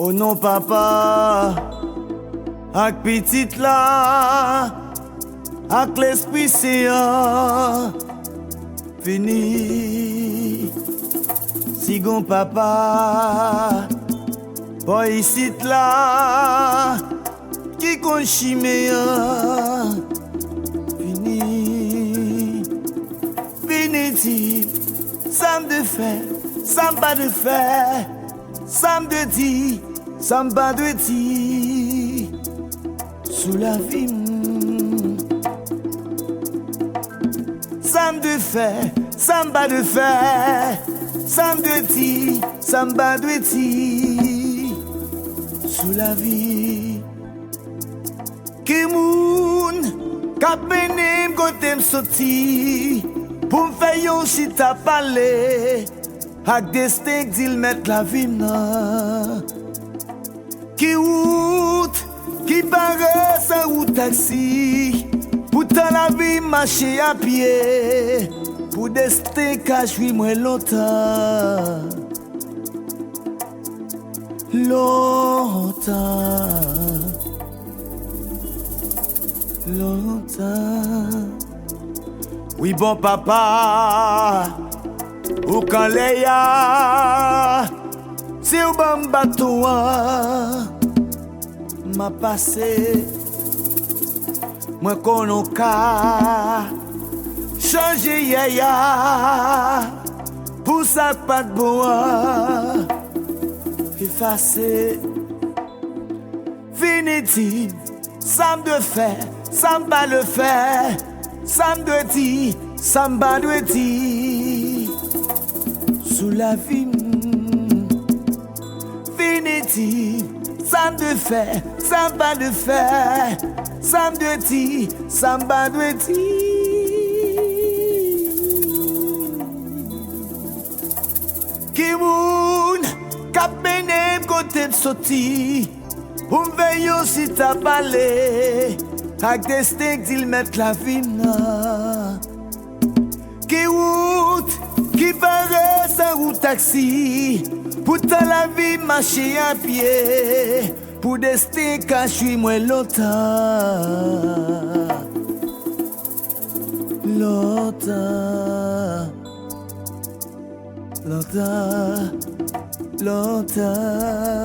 Oh non papa, ak petit la, ak l'esprit séant, fini. Sigon papa, boy ici là, qui kon chiméan, fini. Finiti, ça me fait, ça me pas de faire, ça me de dire, ça me pas de dire, sous la vie. Ça me de faire, ça me pas de faire, ça me de dire, ça me pas de dire, sous la vie. Qui moun, kap menem kote m'soti, pour m'fè yon chita pale, ak destin k'dil met la vie nan. Qui route, qui paraît sans route taxi, pourtant la vie marche à pied, pour destin qu'a joui moins longtemps. Longtemps. Oui bon papa, ou quand les ya, si ou bon bateau m'a passé, moi qu'on ka changer ya, pour ça pas de bon, effacer, fini, ça me de faire. Ça me va le faire, ça me doit dire, ça me va doit dire, sous la vie, finiti, ça me doit faire, ça me va le faire, ça me doit dire, ça me va doit dire. Qui moun, kap menem kote m'soti, pour m'veiller si t'as parlé. Ak destin k'dil met la vie nan. Qui route, qui paraît sans route taxi, pourtant la vie marche à pied, pour destin qu'a joui moins longtemps. Longtemps, longtemps, longtemps.